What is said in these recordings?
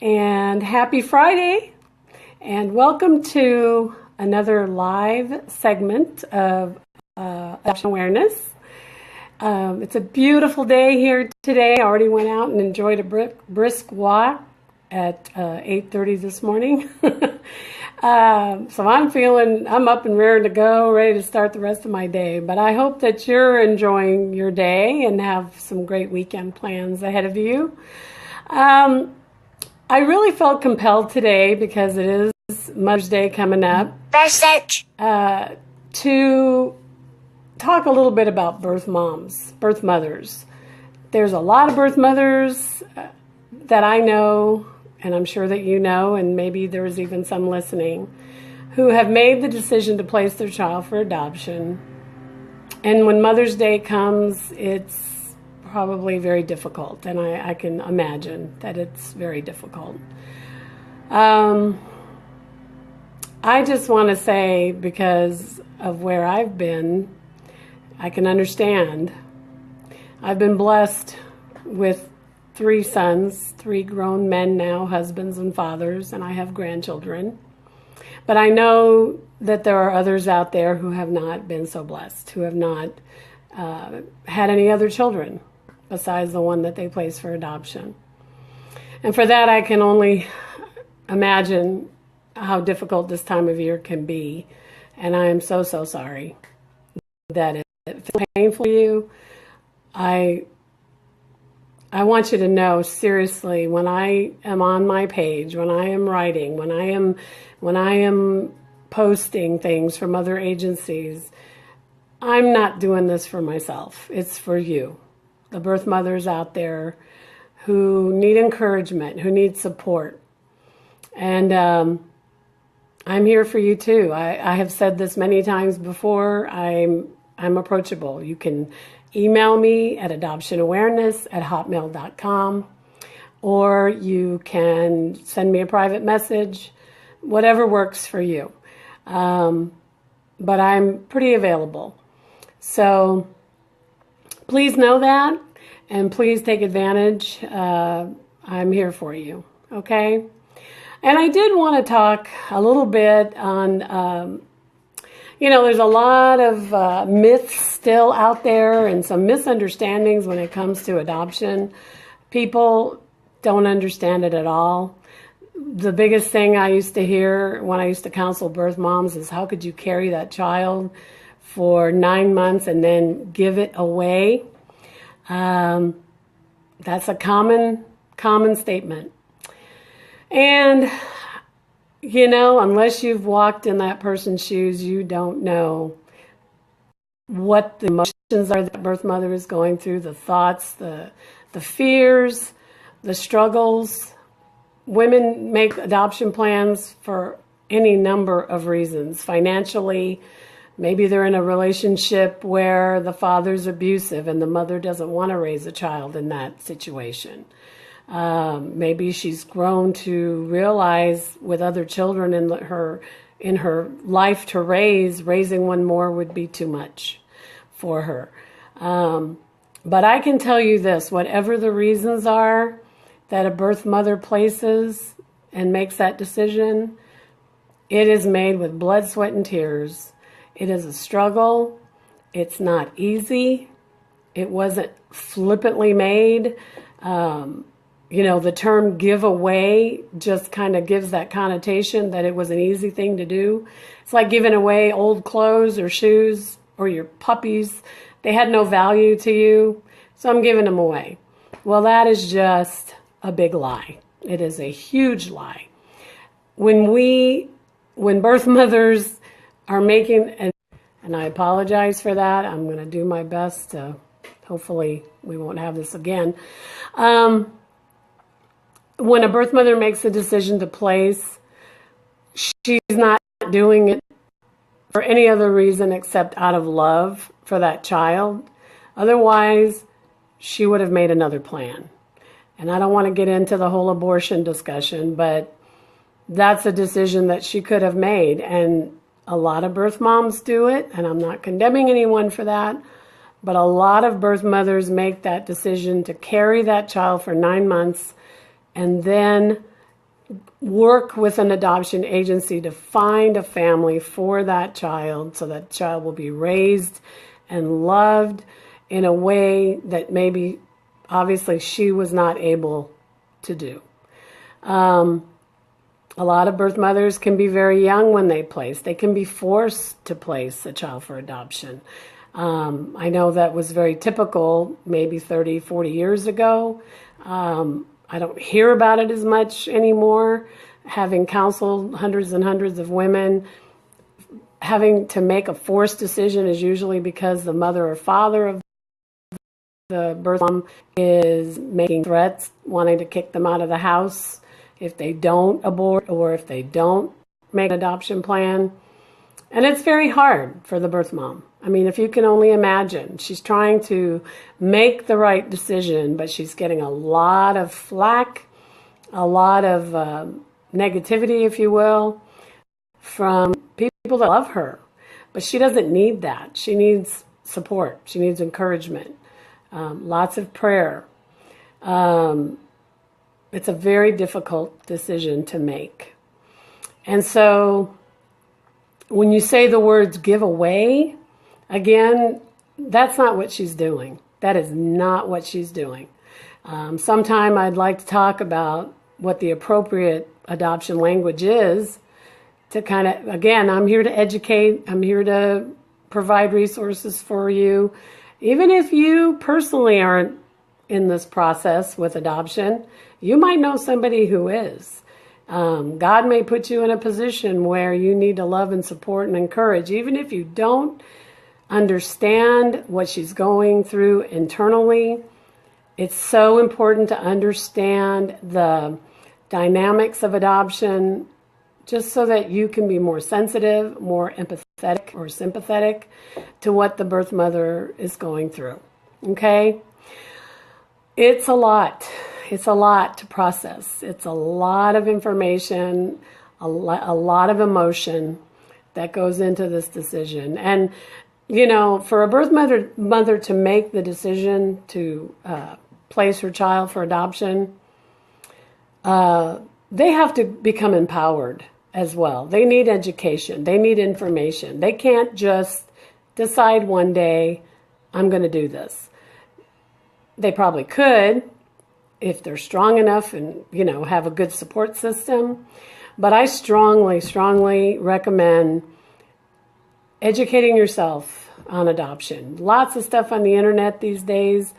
and happy Friday, and welcome to another live segment of Adoption Awareness. It's a beautiful day here today. I already went out and enjoyed a brisk walk at 8:30 this morning. So I'm up and ready to go, ready to start the rest of my day. But I hope that you're enjoying your day and have some great weekend plans ahead of you. I really felt compelled today, because it is Mother's Day coming up, to talk a little bit about birth mothers. There's a lot of birth mothers that I know, and I'm sure that you know, and maybe there's even some listening, who have made the decision to place their child for adoption. And when Mother's Day comes, it's probably very difficult, and I can imagine that it's very difficult. I just want to say, because of where I've been, I can understand. I've been blessed with 3 sons, 3 grown men now, husbands and fathers, and I have grandchildren. But I know that there are others out there who have not been so blessed, who have not had any other children besides the one that they placed for adoption. And for that, I can only imagine how difficult this time of year can be. And I am so sorry that it feels painful for you. I want you to know, seriously, when I am on my page, when I am writing, when I am posting things from other agencies, I'm not doing this for myself. It's for you, the birth mothers out there who need encouragement, who need support. And I'm here for you too. I have said this many times before. I'm approachable. You can email me at adoptionawareness@hotmail.com, or you can send me a private message, whatever works for you. But I'm pretty available. So please know that, and please take advantage. I'm here for you, okay? And I did want to talk a little bit on, there's a lot of myths still out there and some misunderstandings when it comes to adoption. People don't understand it at all. The biggest thing I used to hear when I used to counsel birth moms is, how could you carry that child for 9 months and then give it away? That's a common statement. And, unless you've walked in that person's shoes, you don't know what the emotions are that birth mother is going through, the thoughts, the fears, the struggles. Women make adoption plans for any number of reasons. Financially, maybe they're in a relationship where the father's abusive and the mother doesn't want to raise a child in that situation. Maybe she's grown to realize, with other children in her life to raising one more would be too much for her. But I can tell you this: whatever the reasons are that a birth mother places and makes that decision, it is made with blood, sweat, and tears. It is a struggle. It's not easy. It wasn't flippantly made. The term give away just kind of gives that connotation that it was an easy thing to do. It's like giving away old clothes or shoes or your puppies. They had no value to you, so I'm giving them away. Well, that is just a big lie. It is a huge lie. When birth mothers are making, and I apologize for that, I'm going to do my best to, hopefully we won't have this again. When a birth mother makes a decision to place, she's not doing it for any other reason except out of love for that child. Otherwise, she would have made another plan. And I don't want to get into the whole abortion discussion, but that's a decision that she could have made. And a lot of birth moms do it, and I'm not condemning anyone for that, but a lot of birth mothers make that decision to carry that child for 9 months and then work with an adoption agency to find a family for that child so that child will be raised and loved in a way that maybe obviously she was not able to do. A lot of birth mothers can be very young when they place. They can be forced to place a child for adoption. I know that was very typical maybe 30, 40 years ago. I don't hear about it as much anymore. Having counseled hundreds and hundreds of women, having to make a forced decision is usually because the mother or father of the birth mom is making threats, wanting to kick them out of the house if they don't abort or if they don't make an adoption plan. And it's very hard for the birth mom. I mean, if you can only imagine, she's trying to make the right decision, but she's getting a lot of flack, a lot of negativity, if you will, from people that love her. But she doesn't need that. She needs support. She needs encouragement, lots of prayer. It's a very difficult decision to make. And so when you say the words give away, again, that's not what she's doing. That is not what she's doing. Sometime I'd like to talk about what the appropriate adoption language is to kind of, again, I'm here to educate. I'm here to provide resources for you. Even if you personally aren't in this process with adoption, you might know somebody who is. God may put you in a position where you need to love and support and encourage, even if you don't understand what she's going through internally. It's so important to understand the dynamics of adoption just so that you can be more sensitive, more empathetic or sympathetic to what the birth mother is going through. Okay? It's a lot. It's a lot to process. It's a lot of information, a lot of emotion that goes into this decision. And, you know, for a birth mother to make the decision to place her child for adoption, they have to become empowered as well. They need education. They need information. They can't just decide one day, I'm going to do this. They probably could if they're strong enough and, you know, have a good support system. But I strongly, strongly recommend educating yourself on adoption. Lots of stuff on the internet these days.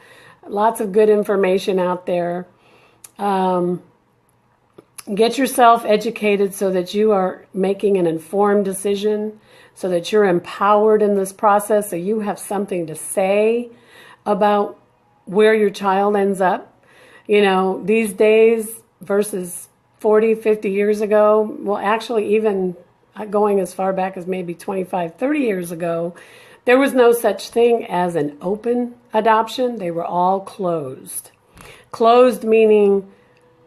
Lots of good information out there. Get yourself educated so that you are making an informed decision, so that you're empowered in this process, so you have something to say about where your child ends up. You know, these days versus 40, 50 years ago, well, actually even going as far back as maybe 25, 30 years ago, there was no such thing as an open adoption. They were all closed. Closed meaning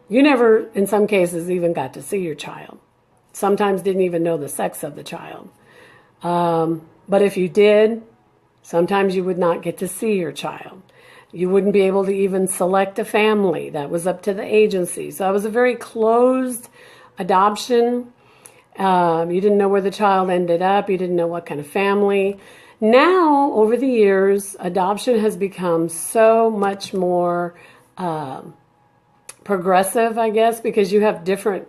you never, in some cases, even got to see your child. Sometimes didn't even know the sex of the child. But if you did, sometimes you would not get to see your child. You wouldn't be able to even select a family. That was up to the agency. So it was a very closed adoption. You didn't know where the child ended up. You didn't know what kind of family. Now, over the years, adoption has become so much more progressive, I guess, because you have different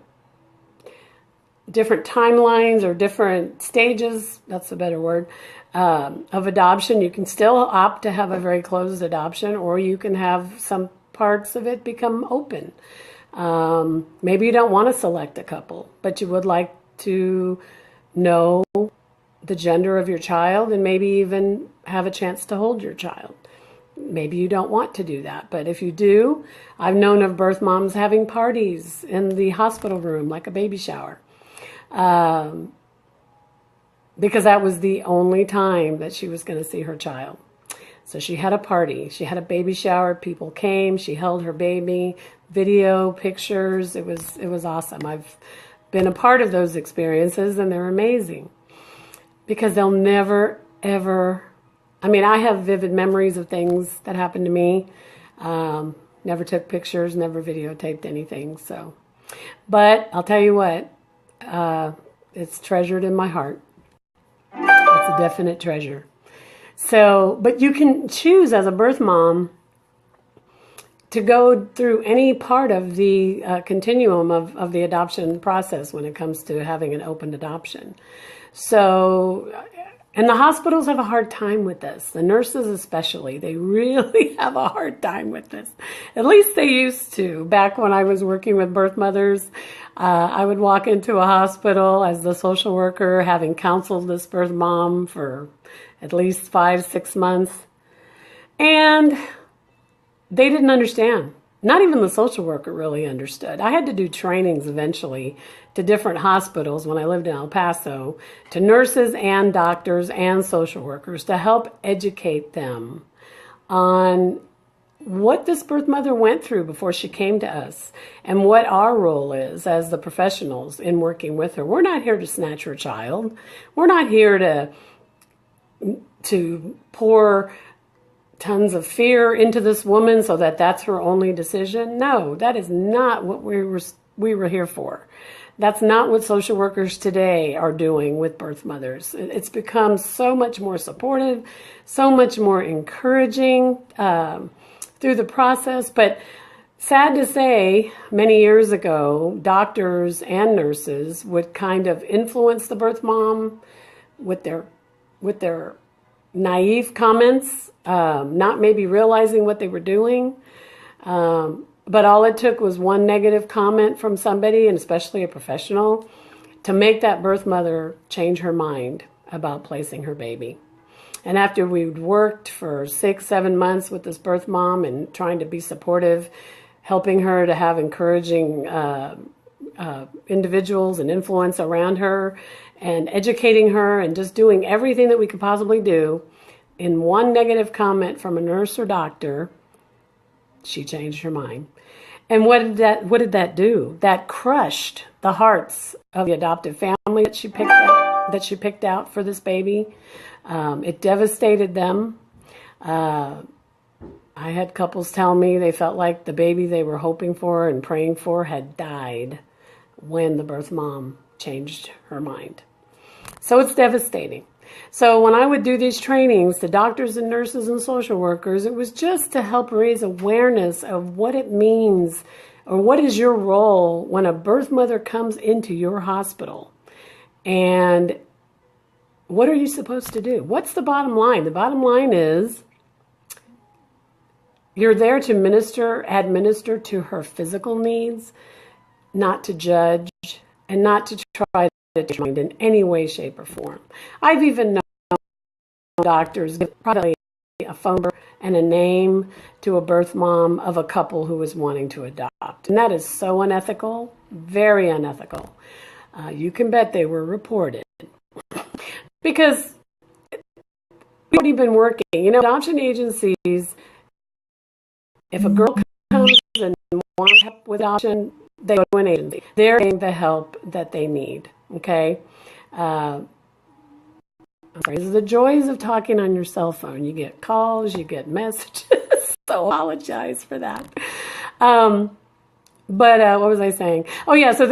timelines or different stages, that's a better word, of adoption. You can still opt to have a very closed adoption, or you can have some parts of it become open. Maybe you don't want to select a couple, but you would like to know the gender of your child and maybe even have a chance to hold your child. Maybe you don't want to do that, but if you do, I've known of birth moms having parties in the hospital room, like a baby shower, because that was the only time that she was going to see her child. So she had a party. She had a baby shower. People came. She held her baby. Video, pictures. It was awesome. I've been a part of those experiences, and they're amazing because they'll never, ever. I mean, I have vivid memories of things that happened to me. Never took pictures, never videotaped anything. So But I'll tell you what, it's treasured in my heart. It's a definite treasure. So, but you can choose as a birth mom to go through any part of the continuum of the adoption process when it comes to having an open adoption. So, and the hospitals have a hard time with this. The nurses especially, they really have a hard time with this. At least they used to. Back when I was working with birth mothers, I would walk into a hospital as the social worker, having counseled this birth mom for at least 5-6 months. And they didn't understand. Not even the social worker really understood. I had to do trainings eventually to different hospitals when I lived in El Paso, to nurses and doctors and social workers to help educate them on what this birth mother went through before she came to us and what our role is as the professionals in working with her. We're not here to snatch her child. We're not here to pour tons of fear into this woman so that that's her only decision. No, that is not what we were here for. That's not what social workers today are doing with birth mothers. It's become so much more supportive, so much more encouraging through the process. But sad to say, many years ago, doctors and nurses would kind of influence the birth mom with their naive comments, not maybe realizing what they were doing. But all it took was one negative comment from somebody, and especially a professional, to make that birth mother change her mind about placing her baby. And after we'd worked for 6-7 months with this birth mom and trying to be supportive, helping her to have encouraging individuals and influence around her, and educating her and just doing everything that we could possibly do, in one negative comment from a nurse or doctor, she changed her mind. And what did that do? That crushed the hearts of the adoptive family that she picked out for this baby. It devastated them. I had couples tell me they felt like the baby they were hoping for and praying for had died when the birth mom changed her mind. So it's devastating. So when I would do these trainings to doctors and nurses and social workers, it was just to help raise awareness of what it means, or what is your role when a birth mother comes into your hospital, and what are you supposed to do? What's the bottom line? The bottom line is you're there to administer to her physical needs, not to judge, and not to try to mind in any way, shape, or form. I've even known doctors give probably a phone number and a name to a birth mom of a couple who was wanting to adopt. And that is so unethical, very unethical. You can bet they were reported. Because we've already been working. Adoption agencies, if a girl comes and wants help with adoption, they go to an agency. They're getting the help that they need. Okay? These are the joys of talking on your cell phone. You get calls, you get messages. So I apologize for that. But what was I saying? Oh, yeah, so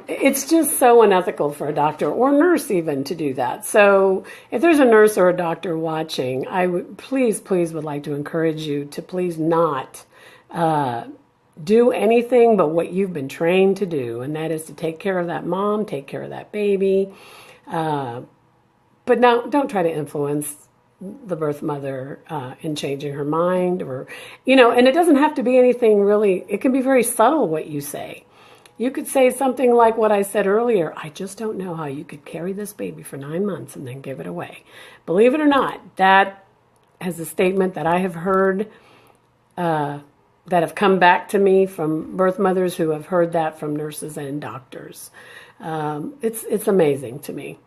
it's just so unethical for a doctor or nurse even to do that. So if there's a nurse or a doctor watching, I would please would like to encourage you to please not do anything but what you've been trained to do, and that is to take care of that mom, take care of that baby. But now don't try to influence the birth mother in changing her mind, or, and it doesn't have to be anything really. It can be very subtle what you say. You could say something like what I said earlier. I just don't know how you could carry this baby for 9 months and then give it away. Believe it or not, that is a statement that I have heard that have come back to me from birth mothers who have heard that from nurses and doctors. It's amazing to me.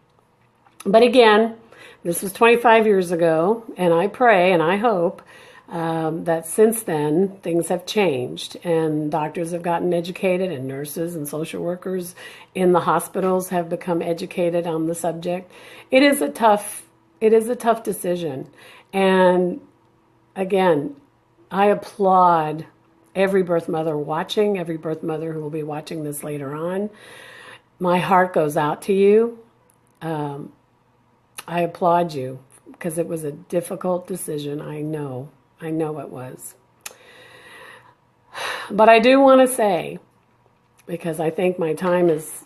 But again, this was 25 years ago, and I pray and I hope that since then things have changed, and doctors have gotten educated, and nurses and social workers in the hospitals have become educated on the subject. It is a tough decision, and again, I applaud every birth mother watching, every birth mother who will be watching this later on. My heart goes out to you. I applaud you because it was a difficult decision. I know it was. But I do want to say, because I think my time is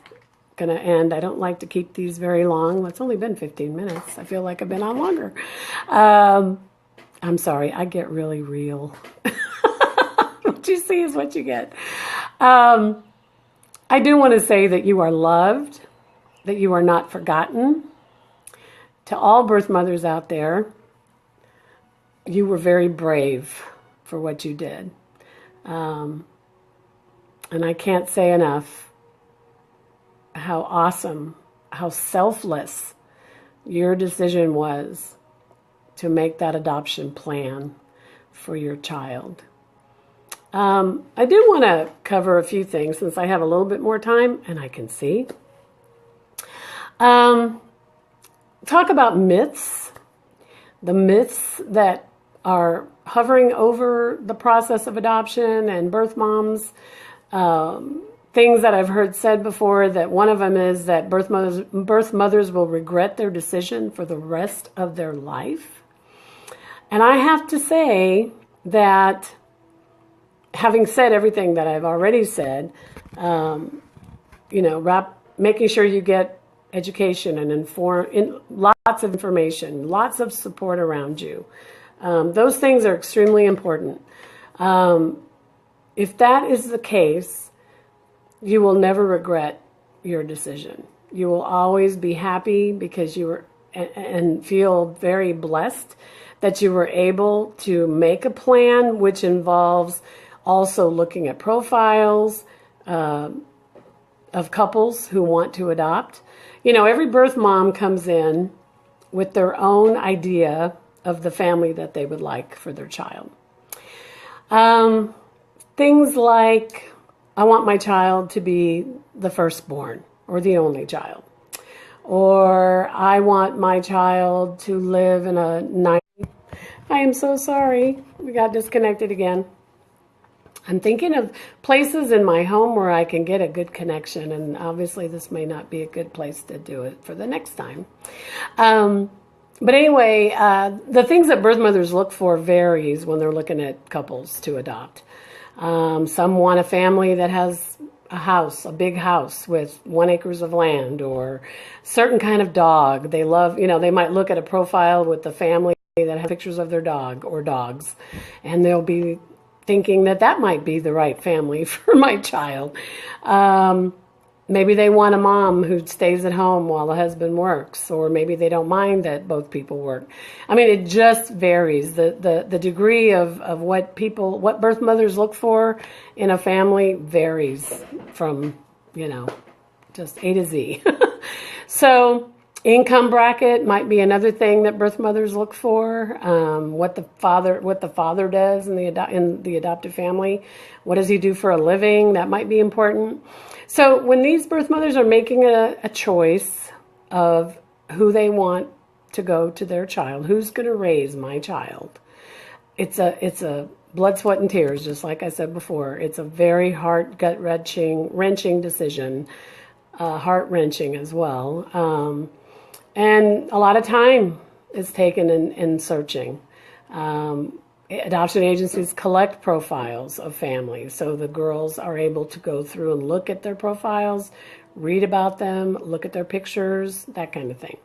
going to end. I don't like to keep these very long. It's only been 15 minutes. I feel like I've been on longer. I'm sorry. I get really real. What you see is what you get. I do want to say that you are loved, that you are not forgotten. To all birth mothers out there, you were very brave for what you did. And I can't say enough how awesome, how selfless your decision was to make that adoption plan for your child. I do want to cover a few things since I have a little bit more time and I can see. Talk about myths, the myths that are hovering over the process of adoption and birth moms. Things that I've heard said before, that one of them is that birth mothers will regret their decision for the rest of their life. And I have to say that, having said everything that I've already said, making sure you get education and lots of information, lots of support around you. Those things are extremely important. If that is the case, you will never regret your decision. You will always be happy because you were and feel very blessed that you were able to make a plan, which involves also looking at profiles of couples who want to adopt. Every birth mom comes in with their own idea of the family that they would like for their child. Things like, I want my child to be the firstborn or the only child. Or I want my child to live in a nice... I am so sorry. We got disconnected again. I'm thinking of places in my home where I can get a good connection, and obviously this may not be a good place to do it for the next time. But anyway, the things that birth mothers look for varies when they're looking at couples to adopt. Some want a family that has a house, a big house with 1 acre of land, or certain kind of dog. They love, they might look at a profile with the family that has pictures of their dog or dogs, and they'll be thinking that might be the right family for my child. Maybe they want a mom who stays at home while the husband works, or maybe they don't mind that both people work. I mean, it just varies. The degree of what birth mothers look for in a family varies from, just A to Z. So income bracket might be another thing that birth mothers look for. What the father does in the adoptive family. What does he do for a living? That might be important. So when these birth mothers are making a choice of who they want to go to their child, who's going to raise my child, it's a blood, sweat, and tears, just like I said before. It's a very gut-wrenching decision, heart-wrenching as well. And a lot of time is taken in searching. Adoption agencies collect profiles of families, so the girls are able to go through and look at their profiles, read about them, look at their pictures, that kind of thing.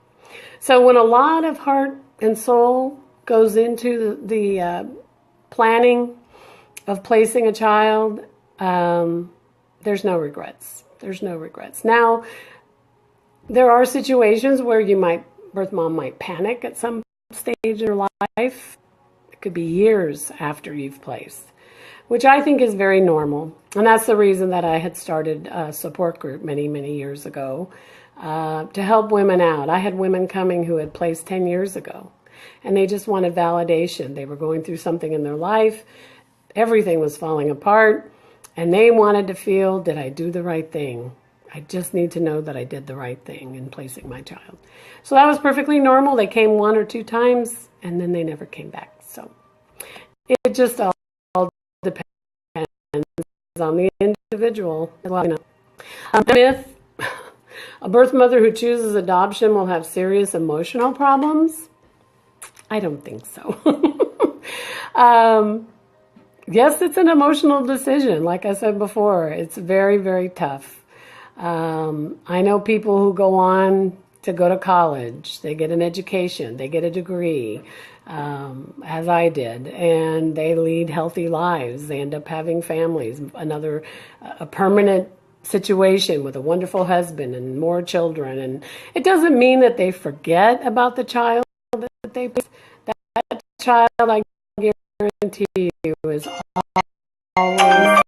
So when a lot of heart and soul goes into the planning of placing a child, there's no regrets. There's no regrets. Now, there are situations where birth mom might panic at some stage in her life. It could be years after you've placed, which I think is very normal. And that's the reason that I had started a support group many, many years ago to help women out. I had women coming who had placed 10 years ago, and they just wanted validation. They were going through something in their life. Everything was falling apart, and they wanted to feel, did I do the right thing? I just need to know that I did the right thing in placing my child. So that was perfectly normal. They came 1 or 2 times, and then they never came back. So it just all depends on the individual. Myth, a birth mother who chooses adoption will have serious emotional problems. I don't think so. Yes, it's an emotional decision. Like I said before, it's very, very tough. I know people who go on to go to college, they get an education, they get a degree, as I did, and they lead healthy lives. They end up having families, a permanent situation with a wonderful husband and more children. And it doesn't mean that they forget about the child that they, that child, I guarantee you, is always,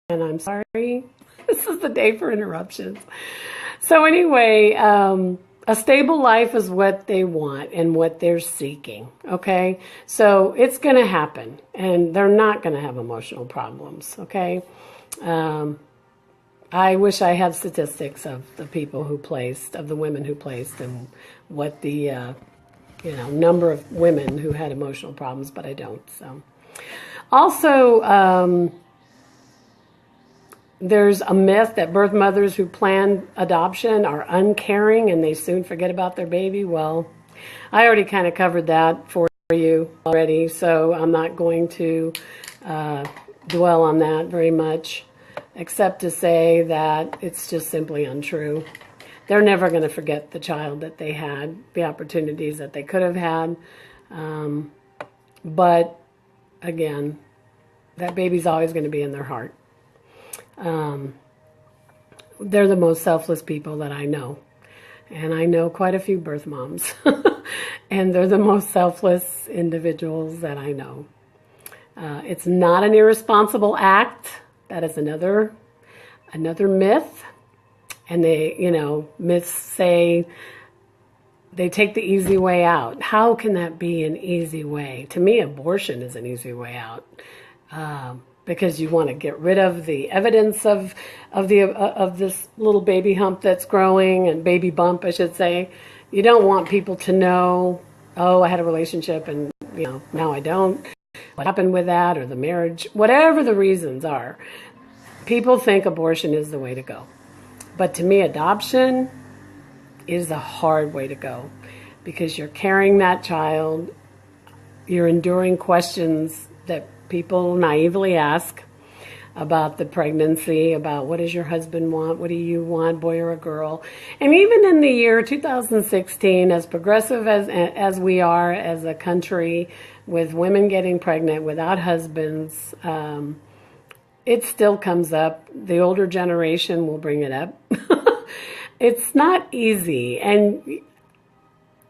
and I'm sorry, this is the day for interruptions. So anyway, a stable life is what they want and what they're seeking, okay? So it's going to happen, and they're not going to have emotional problems, okay? I wish I had statistics of the people who placed, of the women who placed, and what the number of women who had emotional problems, but I don't. So, also, there's a myth that birth mothers who plan adoption are uncaring and they soon forget about their baby. Well, I already kind of covered that for you already, so I'm not going to dwell on that very much, except to say that it's just simply untrue. They're never going to forget the child that they had, the opportunities that they could have had. But again, that baby's always going to be in their heart. They're the most selfless people that I know. And I know quite a few birth moms. And they're the most selfless individuals that I know. It's not an irresponsible act. That is another myth. And myths say they take the easy way out. How can that be an easy way? To me, abortion is an easy way out. Because you want to get rid of the evidence of this little baby hump that's growing, and baby bump, I should say. You don't want people to know, oh, I had a relationship and now I don't. What happened with that, or the marriage, whatever the reasons are. People think abortion is the way to go. But to me, adoption is a hard way to go, because you're carrying that child, you're enduring questions that people naively ask about the pregnancy, about what does your husband want, what do you want, boy or a girl. And even in the year 2016, as progressive as we are as a country, with women getting pregnant without husbands, it still comes up. The older generation will bring it up. It's not easy, and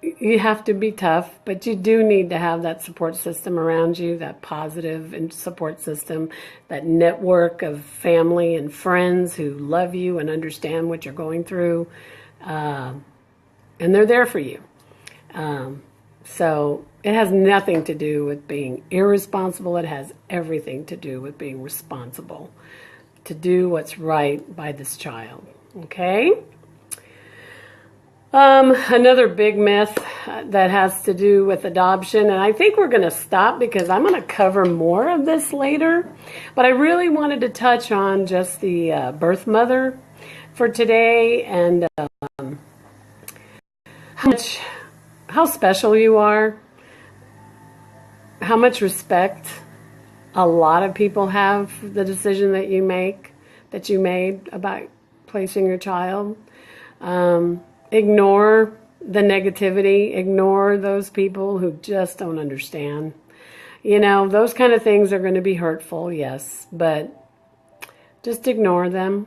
you have to be tough, but you do need to have that support system around you, that positive and support system, that network of family and friends who love you and understand what you're going through, and they're there for you. So it has nothing to do with being irresponsible. It has everything to do with being responsible, to do what's right by this child, okay? Another big myth that has to do with adoption, and I think we're going to stop because I'm going to cover more of this later, but I really wanted to touch on just the birth mother for today, and how special you are, how much respect a lot of people have for the decision that you made about placing your child. Ignore the negativity. Ignore those people who just don't understand. Those kind of things are going to be hurtful, yes, but just ignore them,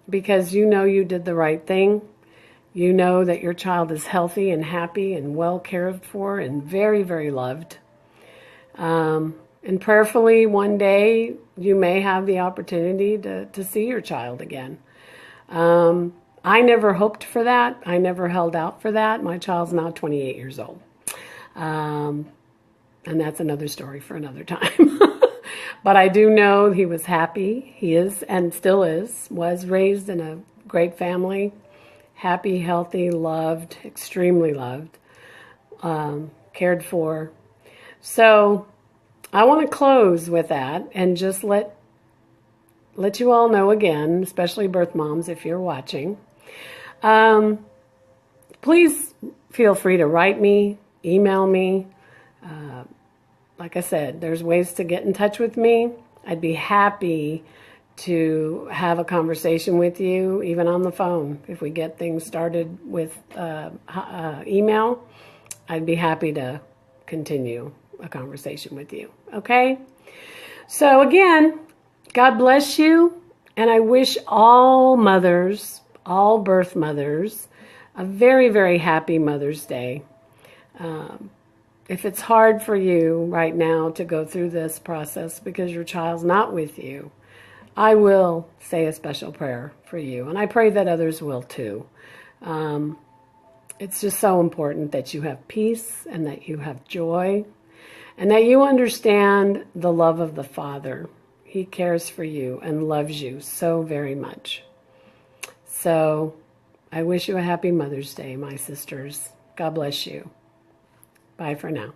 because you did the right thing. You know that your child is healthy and happy and well cared for and very, very loved. And prayerfully, one day you may have the opportunity to see your child again. I never hoped for that. I never held out for that. My child's now 28 years old. And that's another story for another time. But I do know he was happy. He is, and still was raised in a great family. Happy, healthy, loved, extremely loved, cared for. So I want to close with that and just let you all know again, especially birth moms if you're watching. Please feel free to write me, email me. Like I said, there's ways to get in touch with me. I'd be happy to have a conversation with you, even on the phone. If we get things started with email, I'd be happy to continue a conversation with you. Okay? So again, God bless you, and I wish all mothers, all birth mothers, a very, very happy Mother's Day. If it's hard for you right now to go through this process because your child's not with you, I will say a special prayer for you, and I pray that others will too. It's just so important that you have peace and that you have joy and that you understand the love of the Father. He cares for you and loves you so very much. So I wish you a happy Mother's Day, my sisters. God bless you. Bye for now.